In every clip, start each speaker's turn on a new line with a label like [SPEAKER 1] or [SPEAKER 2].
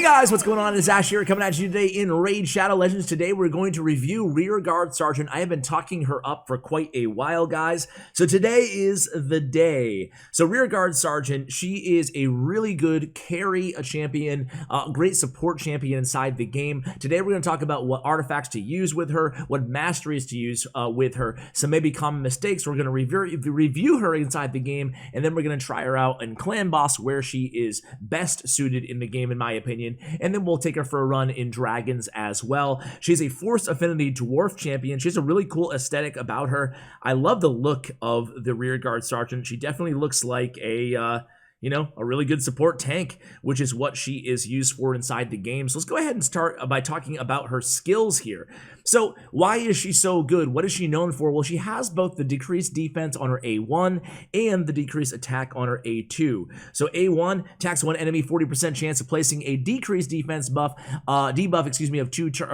[SPEAKER 1] Guys, what's going on? It's Ash here coming at you today in Raid Shadow Legends. Today we're going to review Rearguard Sergeant. I have been talking her up for quite a while, guys. So today is the day. So Rearguard Sergeant, she is a really good carry champion, great support champion inside the game. Today we're going to talk about what artifacts to use with her, what masteries to use with her, some maybe common mistakes. We're going to review her inside the game, and then we're going to try her out in Clan Boss where she is best suited in the game, in my opinion. And then we'll take her for a run in Dragons as well. She's a Force Affinity Dwarf champion. She has a really cool aesthetic about her. I love the look of the Rearguard Sergeant. She definitely looks like a really good support tank, which is what she is used for inside the game. So let's go ahead and start by talking about her skills here. So why is she so good? What is she known for? Well, she has both the decreased defense on her A1 and the decreased attack on her A2. So A1 attacks one enemy, 40% chance of placing a decreased defense debuff,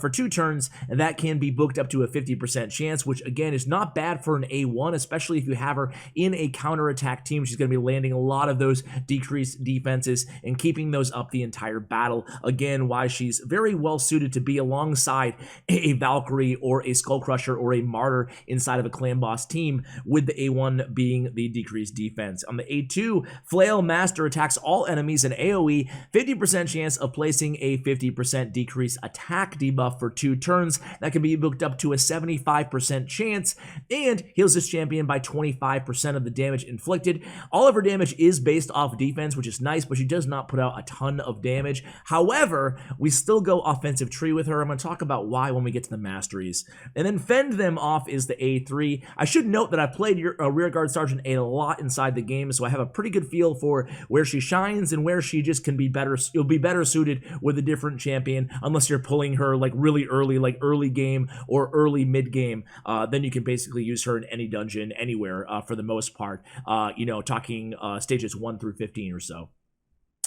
[SPEAKER 1] for 2 turns, and that can be booked up to a 50% chance, which again is not bad for an A1, especially if you have her in a counterattack team. She's going to be landing a lot of those decreased defenses and keeping those up the entire battle. Again, why she's very well suited to be alongside a Valkyrie or a Skullcrusher or a Martyr inside of a Clan Boss team, with the A1 being the decreased defense. On the A2, Flail Master attacks all enemies in AoE, 50% chance of placing a 50% decreased attack debuff for 2 turns. That can be booked up to a 75% chance, and heals this champion by 25% of the damage inflicted. All of her damage is based off defense, which is nice, but she does not put out a ton of damage. However, we still go offensive tree with her. I'm going to talk about why when we get to the masteries. And then fend them off is the A3. I should note that I played Rearguard Sergeant a lot inside the game, so I have a pretty good feel for where she shines and where she just can be better. You'll be better suited with a different champion, unless you're pulling her like really early, like early game or early mid game. Then you can basically use her in any dungeon, anywhere for the most part. Talking stages 1 through 15 or so.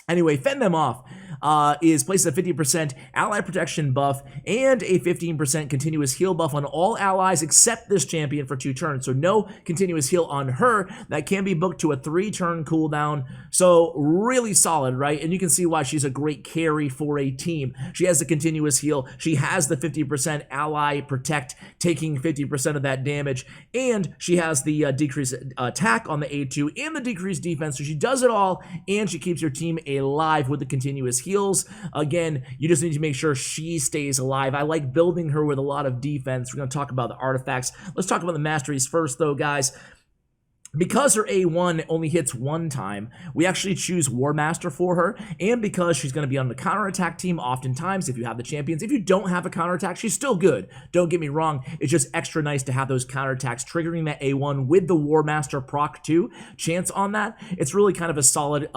[SPEAKER 1] Anyway, fend them off is places a 50% ally protection buff and a 15% continuous heal buff on all allies except this champion for 2 turns. So no continuous heal on her. That can be booked to a 3-turn cooldown. So really solid, right? And you can see why she's a great carry for a team. She has the continuous heal. She has the 50% ally protect, taking 50% of that damage. And she has the decreased attack on the A2 and the decreased defense. So she does it all, and she keeps her team alive with the continuous heals. Again, you just need to make sure she stays alive. I like building her with a lot of defense. We're going to talk about the artifacts. Let's talk about the masteries first, though, guys. Because her A1 only hits 1 time, we actually choose War Master for her, and because she's going to be on the counterattack team oftentimes if you have the champions. If you don't have a counterattack, she's still good. Don't get me wrong. It's just extra nice to have those counterattacks triggering that A1 with the War Master proc 2 chance on that. It's really kind of a solid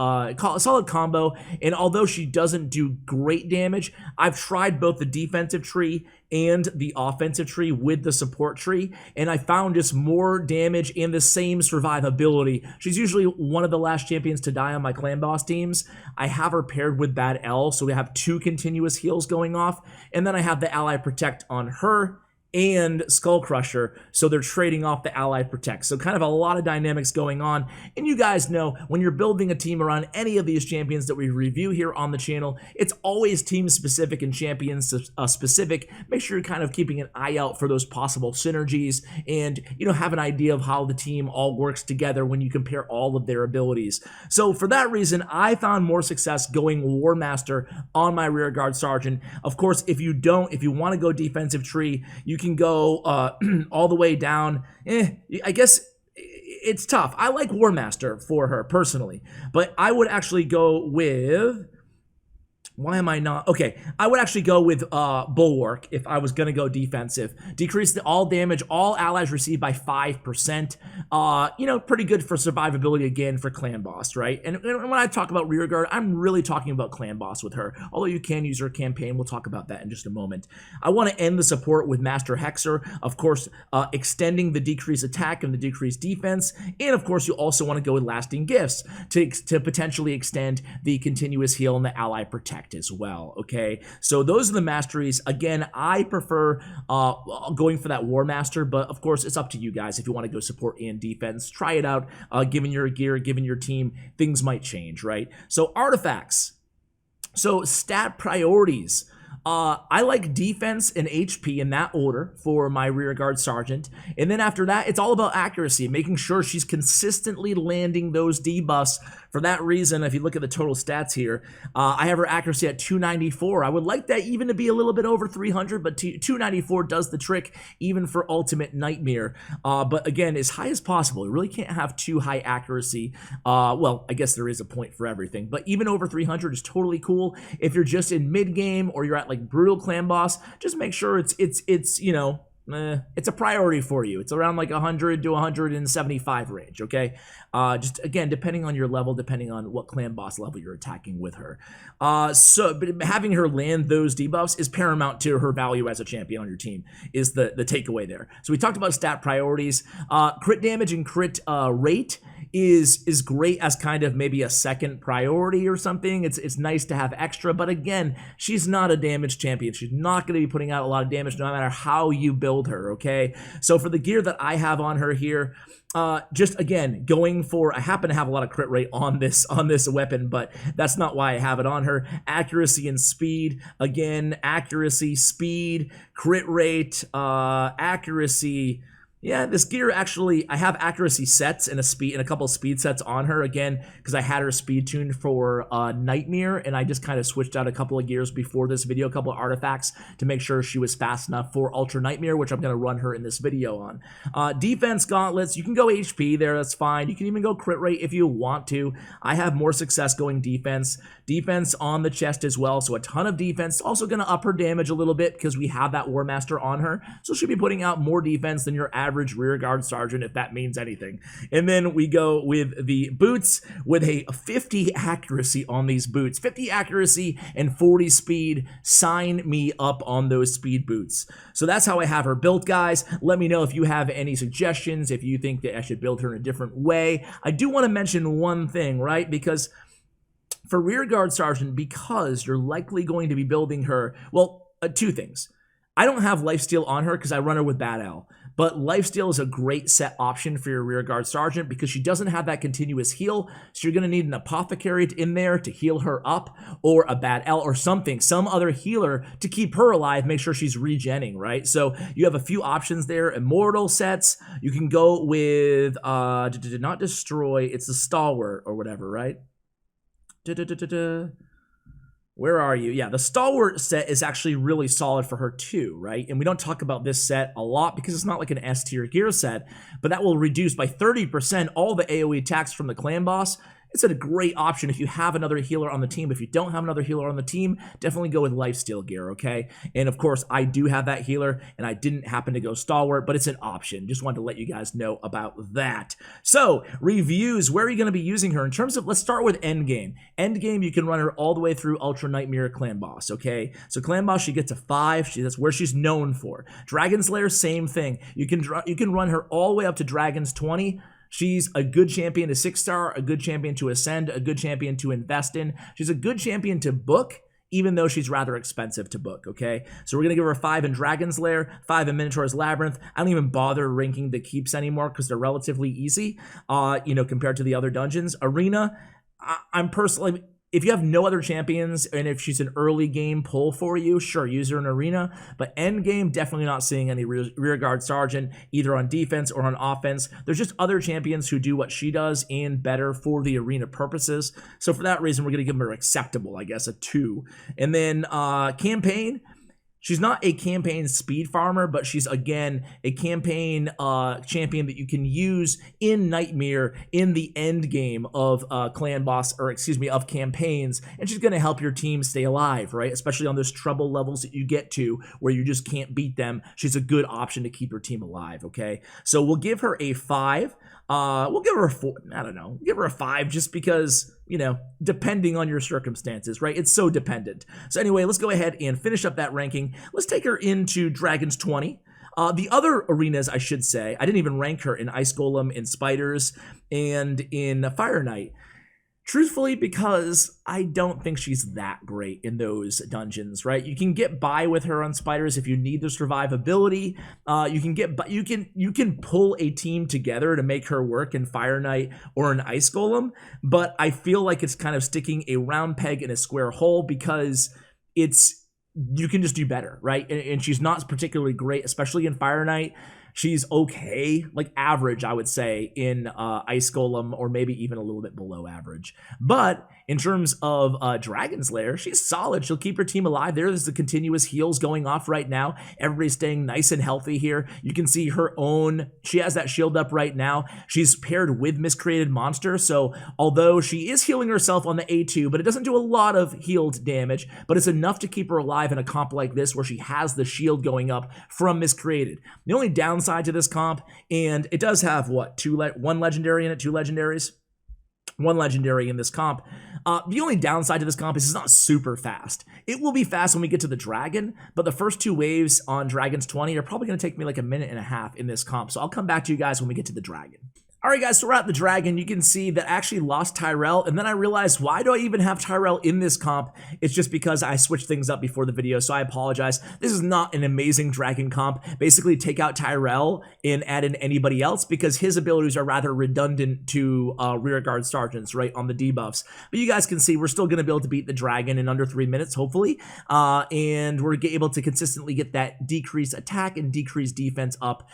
[SPEAKER 1] combo, and although she doesn't do great damage, I've tried both the defensive tree and the offensive tree with the support tree, and I found just more damage and the same survivability. She's usually one of the last champions to die on my Clan Boss teams. I have her paired with Bad L, so we have 2 continuous heals going off, and then I have the Ally Protect on her and Skullcrusher, so they're trading off the Ally Protect. So kind of a lot of dynamics going on, and you guys know when you're building a team around any of these champions that we review here on the channel, it's always team specific and champion specific. Make sure you're kind of keeping an eye out for those possible synergies, and have an idea of how the team all works together when you compare all of their abilities. So for that reason, I found more success going War Master on my Rearguard Sergeant. Of course, if you want to go defensive tree, you can go all the way down. I guess it's tough. I like War Master for her personally, but I would actually go with... Why am I not? Okay, I would actually go with Bulwark if I was going to go defensive. Decrease all damage all allies receive by 5%. Pretty good for survivability again for Clan Boss, right? And when I talk about Rearguard, I'm really talking about Clan Boss with her. Although you can use her campaign. We'll talk about that in just a moment. I want to end the support with Master Hexer. Of course, extending the decreased attack and the decreased defense. And of course, you also want to go with Lasting Gifts to potentially extend the continuous heal and the ally protect as well. Okay, so those are the masteries. Again, I prefer going for that War Master, but of course it's up to you guys if you want to go support and defense. Try it out. Given your gear, given your team, things might change, right? So artifacts. So stat priorities. I like defense and HP in that order for my Rearguard Sergeant. And then after that, it's all about accuracy, making sure she's consistently landing those debuffs. For that reason, if you look at the total stats here, I have her accuracy at 294. I would like that even to be a little bit over 300, but 294 does the trick even for Ultimate Nightmare. But again, as high as possible. You really can't have too high accuracy. Well, I guess there is a point for everything, but even over 300 is totally cool. If you're just in mid game or you're at like brutal clan boss, just make sure it's you know, it's a priority for you. It's around like 100 to 175 range, okay? Just again, depending on your level, depending on what clan boss level you're attacking with her. But having her land those debuffs is paramount to her value as a champion on your team, is the takeaway there. So we talked about stat priorities. Crit damage and crit rate is great as kind of maybe a second priority or something. It's nice to have extra, but again, she's not a damage champion. She's not going to be putting out a lot of damage no matter how you build her, okay? So for the gear that I have on her here, just again, going for, I happen to have a lot of crit rate on this weapon, but that's not why I have it on her. Accuracy and speed, again, accuracy, speed, crit rate, accuracy. Yeah, this gear actually, I have accuracy sets and a couple of speed sets on her, again, because I had her speed tuned for Nightmare, and I just kind of switched out a couple of gears before this video, a couple of artifacts to make sure she was fast enough for Ultra Nightmare, which I'm going to run her in this video on. Defense gauntlets, you can go HP there, that's fine. You can even go crit rate if you want to. I have more success going defense. Defense on the chest as well, so a ton of defense. Also going to up her damage a little bit because we have that War Master on her, so she'll be putting out more defense than your average Rearguard Sergeant, if that means anything. And then we go with the boots with a 50 accuracy on these boots. 50 accuracy and 40 speed. Sign me up on those speed boots. So that's how I have her built, guys. Let me know if you have any suggestions, if you think that I should build her in a different way. I do want to mention one thing, right? Because for Rearguard Sergeant, because you're likely going to be building her, well, two things. I don't have lifesteal on her because I run her with Bad L. But lifesteal is a great set option for your Rearguard Sergeant because she doesn't have that continuous heal, so you're going to need an apothecary in there to heal her up, or a Bad L or something, some other healer to keep her alive, make sure she's regenning, right? So you have a few options there. Immortal sets, you can go with, not Destroy, it's the Stalwart or whatever, right? Where are you? Yeah, the Stalwart set is actually really solid for her too, right? And we don't talk about this set a lot because it's not like an S tier gear set, but that will reduce by 30% all the AoE attacks from the clan boss. It's a great option if you have another healer on the team. If you don't have another healer on the team, definitely go with lifesteal gear, okay? And of course, I do have that healer, and I didn't happen to go Stalwart, but it's an option. Just wanted to let you guys know about that. So, reviews, where are you going to be using her? In terms of, let's start with endgame. Endgame, you can run her all the way through Ultra Nightmare Clan Boss, okay? So Clan Boss, she gets a 5. That's where she's known for. Dragon's Lair, same thing. You can run her all the way up to Dragon's 20. She's a good champion to 6-star, a good champion to ascend, a good champion to invest in. She's a good champion to book, even though she's rather expensive to book, okay? So we're going to give her a 5 in Dragon's Lair, 5 in Minotaur's Labyrinth. I don't even bother ranking the keeps anymore because they're relatively easy, compared to the other dungeons. Arena, I'm personally... If you have no other champions, and if she's an early game pull for you, sure, use her in Arena. But end game, definitely not seeing any Rearguard Sergeant, either on defense or on offense. There's just other champions who do what she does and better for the Arena purposes. So for that reason, we're going to give her acceptable, I guess, a 2. And then campaign. She's not a campaign speed farmer, but she's, again, a campaign champion that you can use in Nightmare in the end game of clan boss, or excuse me, of campaigns, and she's going to help your team stay alive, right? Especially on those trouble levels that you get to where you just can't beat them. She's a good option to keep your team alive, okay? So we'll give her a 5. We'll give her a 4. I don't know. Give her a 5 just because, depending on your circumstances, right? It's so dependent. So anyway, let's go ahead and finish up that ranking. Let's take her into Dragon's 20. The other arenas, I should say, I didn't even rank her in Ice Golem, in Spiders, and in Fire Knight. Truthfully, because I don't think she's that great in those dungeons, right? You can get by with her on spiders if you need the survivability. You can pull a team together to make her work in Fire Knight or an Ice Golem, but I feel like it's kind of sticking a round peg in a square hole because it's you can just do better, right? And she's not particularly great, especially in Fire Knight. She's okay, like average, I would say, in Ice Golem, or maybe even a little bit below average. But in terms of Dragon's Lair, she's solid. She'll keep her team alive. There's the continuous heals going off right now. Everybody's staying nice and healthy here. You can see her own, she has that shield up right now. She's paired with Miscreated Monster, so although she is healing herself on the A2, but it doesn't do a lot of healed damage, but it's enough to keep her alive in a comp like this where she has the shield going up from Miscreated. The only downside to this comp, and it does have what, one legendary in it, two legendaries, one legendary in this comp. The only downside to this comp is it's not super fast. It will be fast when we get to the dragon, but the first two waves on Dragon's 20 are probably going to take me like a minute and a half in this comp, so I'll come back to you guys when we get to the dragon. Alright guys, so we're at the dragon. You can see that I actually lost Tyrell, and then I realized, why do I even have Tyrell in this comp? It's just because I switched things up before the video, so I apologize. This is not an amazing dragon comp. Basically, take out Tyrell and add in anybody else because his abilities are rather redundant to Rearguard Sergeants, right, on the debuffs. But you guys can see we're still going to be able to beat the dragon in under 3 minutes, hopefully, and we're able to consistently get that decrease attack and decrease defense up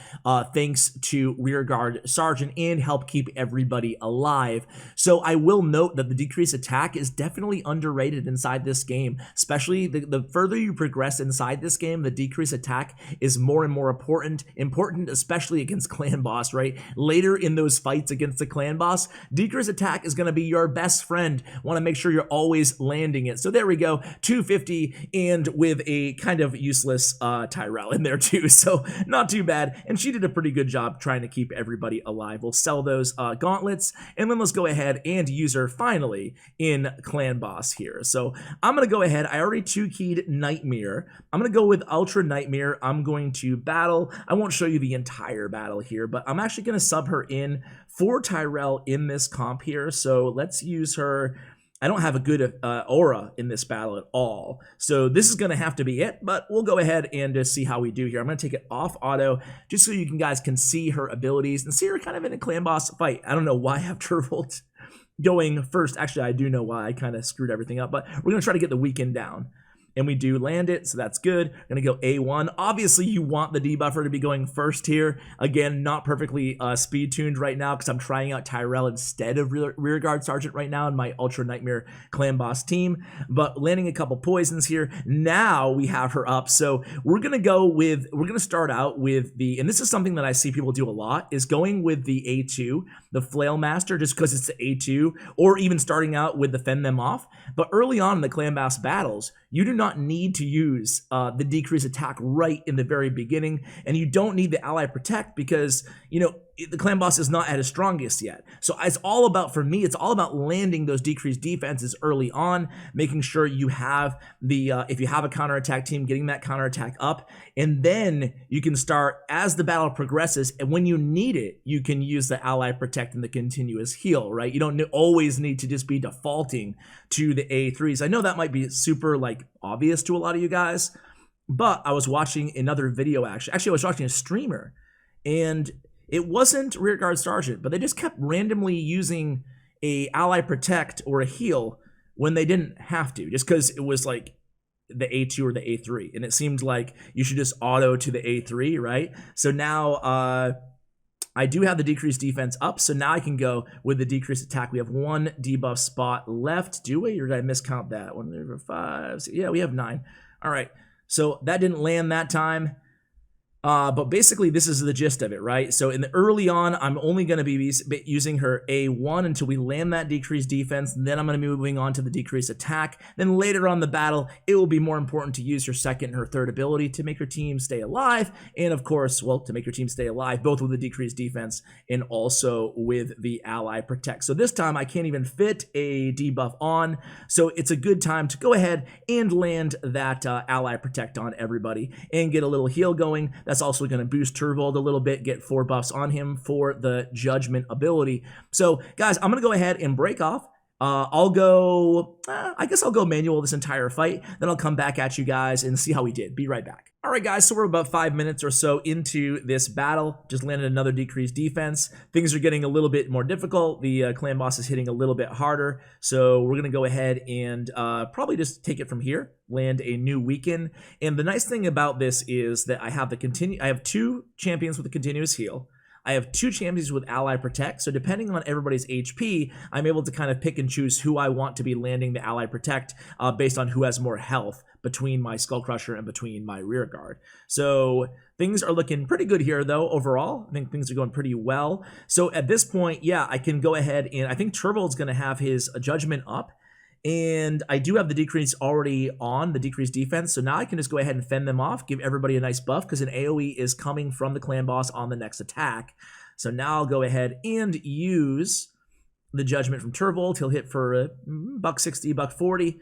[SPEAKER 1] thanks to Rearguard Sergeant and help keep everybody alive. So I will note that the decreased attack is definitely underrated inside this game, especially the further you progress inside this game, the decreased attack is more and more important, especially against clan boss, right? Later in those fights against the clan boss, decreased attack is going to be your best friend. Want to make sure you're always landing it. So there we go, 250 and with a kind of useless Tyrell in there too, so not too bad. And she did a pretty good job trying to keep everybody alive. We'll sell those gauntlets, and then let's go ahead and use her finally in clan boss here. So I'm gonna go ahead, I already 2-keyed Nightmare. I'm gonna go with Ultra Nightmare. I'm going to battle. I won't show you the entire battle here, but I'm actually gonna sub her in for Tyrell in this comp here. So let's use her. I don't have a good aura in this battle at all, so this is going to have to be it, but we'll go ahead and just see how we do here. I'm going to take it off auto just so you guys can see her abilities and see her kind of in a clan boss fight. I don't know why I have Turvold going first. Actually, I do know why. I kind of screwed everything up, but we're going to try to get the weekend down. And we do land it, so that's good. We're gonna go A1. Obviously, you want the debuffer to be going first here. Again, not perfectly speed tuned right now because I'm trying out Tyrell instead of Rearguard Sergeant right now in my Ultra Nightmare clan boss team. But landing a couple poisons here. Now we have her up. So we're gonna start out with the, and this is something that I see people do a lot, is going with the A2, the Flail Master, just because it's the A2, or even starting out with the Fend Them Off. But early on in the clan boss battles, you do not need to use the decreased attack right in the very beginning, and you don't need the ally protect because, you know, the clan boss is not at his strongest yet. So it's all about, for me, it's all about landing those decreased defenses early on, making sure you have the, if you have a counterattack team, getting that counterattack up, and then you can start, as the battle progresses, and when you need it, you can use the ally protect and the continuous heal, right? You don't always need to just be defaulting to the A3s. I know that might be super, like, obvious to a lot of you guys, but I was watching another video, actually I was watching a streamer, and it wasn't Rearguard Sergeant, but they just kept randomly using a ally protect or a heal when they didn't have to, just because it was like the A2 or the A3, and it seemed like you should just auto to the A3, right? So now I do have the decreased defense up, so now I can go with the decreased attack. We have one debuff spot left. Do we, or did I miscount that? 1, 3, 4, 5, 6. Yeah, we have 9. All right, so that didn't land that time. But basically, this is the gist of it, right? So in the early on, I'm only going to be using her A1 until we land that decreased defense. Then I'm going to be moving on to the decreased attack. Then later on in the battle, it will be more important to use her second and her third ability to make her team stay alive. And of course, well, to make your team stay alive, both with the decreased defense and also with the ally protect. So this time, I can't even fit a debuff on. So it's a good time to go ahead and land that ally protect on everybody and get a little heal going. That's also going to boost Turvold a little bit, get 4 buffs on him for the Judgment ability. So, guys, I'm going to go ahead and break off. I'll go, I guess I'll go manual this entire fight. Then I'll come back at you guys and see how we did. Be right back. All right, guys, so we're about 5 minutes or so into this battle. Just landed another decreased defense. Things are getting a little bit more difficult. The clan boss is hitting a little bit harder. So we're going to go ahead and probably just take it from here, land a new weaken. And the nice thing about this is that I have I have 2 champions with a continuous heal. I have 2 champions with Ally Protect, so depending on everybody's HP, I'm able to kind of pick and choose who I want to be landing the Ally Protect based on who has more health between my Skull Crusher and between my Rearguard. So things are looking pretty good here, though, overall. I think things are going pretty well. So at this point, yeah, I can go ahead and I think Turvold's going to have his Judgment up. And I do have the decrease already on, the decreased defense, so now I can just go ahead and fend them off, give everybody a nice buff, because an AoE is coming from the clan boss on the next attack. So now I'll go ahead and use the Judgment from Turvold. He'll hit for $160, $140.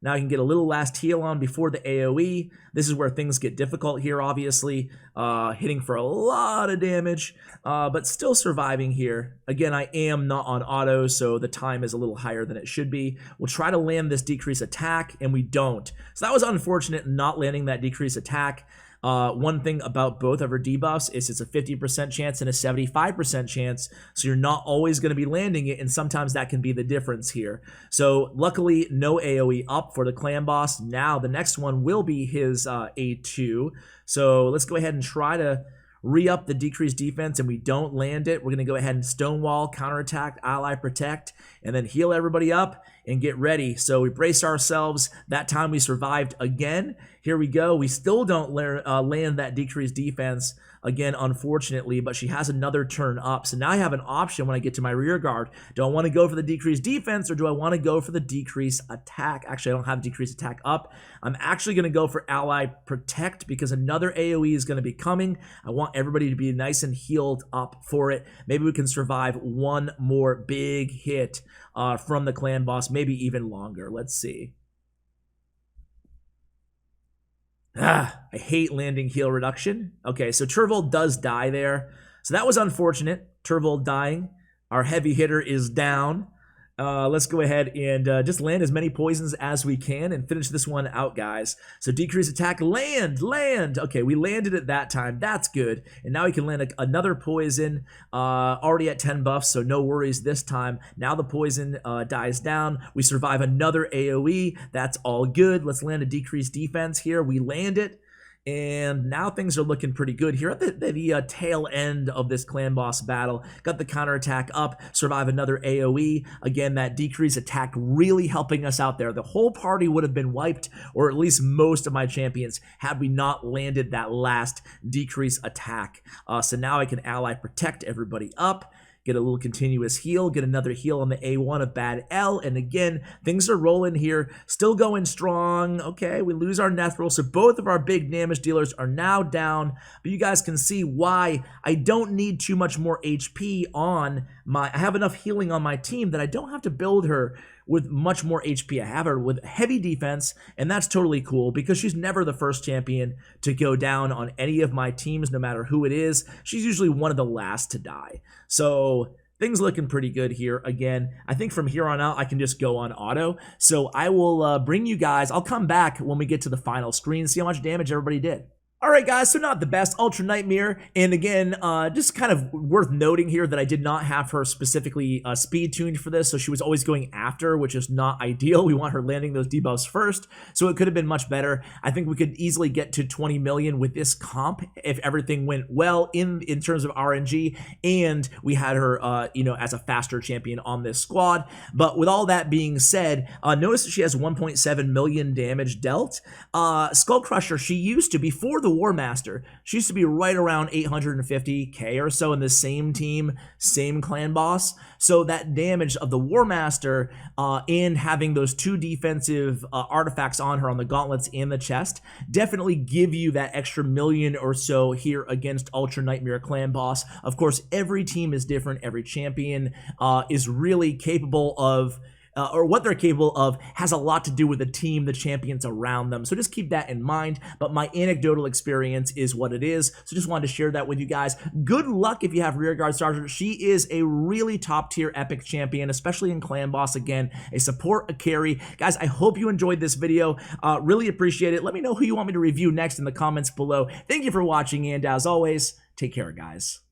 [SPEAKER 1] Now I can get a little last heal on before the AoE. This is where things get difficult here, obviously. Hitting for a lot of damage, but still surviving here. Again, I am not on auto, so the time is a little higher than it should be. We'll try to land this decrease attack, and we don't. So that was unfortunate, not landing that decrease attack. One thing about both of her debuffs is it's a 50% chance and a 75% chance, so you're not always going to be landing it, and sometimes that can be the difference here. So luckily, no AoE up for the clan boss. Now the next one will be his A2, so let's go ahead and try to re-up the decreased defense, and we don't land it. We're going to go ahead and Stonewall, counterattack, Ally Protect, and then heal everybody up and get ready. So we brace ourselves. That time we survived again. Here we go. We still don't land that decreased defense again, unfortunately, but she has another turn up. So now I have an option when I get to my rear guard. Do I want to go for the decreased defense, or do I want to go for the decreased attack? Actually, I don't have decreased attack up. I'm actually going to go for Ally Protect because another AoE is going to be coming. I want everybody to be nice and healed up for it. Maybe we can survive one more big hit from the clan boss, maybe even longer. Let's see. I hate landing heal reduction. Okay, so Turvold does die there. So that was unfortunate. Turvold dying. Our heavy hitter is down. Let's go ahead and just land as many poisons as we can and finish this one out, guys. So decrease attack, land. Okay, we landed it that time. That's good. And now we can land another poison, already at 10 buffs, so no worries this time. Now the poison dies down. We survive another AoE. That's all good. Let's land a decreased defense here. We land it. And now things are looking pretty good here at the tail end of this clan boss battle. Got the counterattack up, survive another AoE. Again, that decrease attack really helping us out there. The whole party would have been wiped, or at least most of my champions, had we not landed that last decrease attack. So now I can Ally Protect everybody up. Get a little continuous heal, get another heal on the A1 of Bad L, and again, things are rolling here, still going strong. Okay, we lose our Nethril, so both of our big damage dealers are now down, but you guys can see why I don't need too much more HP on I have enough healing on my team that I don't have to build her with much more HP. I have her with heavy defense, and that's totally cool because she's never the first champion to go down on any of my teams, no matter who it is. She's usually one of the last to die. So things looking pretty good here. Again, I think from here on out, I can just go on auto. So I will bring you guys, I'll come back when we get to the final screen, see how much damage everybody did. Alright guys, so not the best, Ultra Nightmare, and again, just kind of worth noting here that I did not have her specifically speed tuned for this, so she was always going after, which is not ideal. We want her landing those debuffs first, so it could have been much better. I think we could easily get to 20 million with this comp if everything went well in terms of RNG, and we had her, you know, as a faster champion on this squad. But with all that being said, notice that she has 1.7 million damage dealt. Skull Crusher, she used to, before the War Master, she used to be right around 850k or so in the same team, same clan boss. So that damage of the War Master and having those 2 defensive artifacts on her on the gauntlets and the chest definitely give you that extra million or so here against Ultra Nightmare clan boss. Of course, every team is different. Every champion is really capable of or what they're capable of has a lot to do with the team, the champions around them. So just keep that in mind. But my anecdotal experience is what it is. So just wanted to share that with you guys. Good luck if you have Rearguard Sergeant. She is a really top tier epic champion, especially in Clan Boss. Again, a support, a carry. Guys, I hope you enjoyed this video. Really appreciate it. Let me know who you want me to review next in the comments below. Thank you for watching, and as always, take care, guys.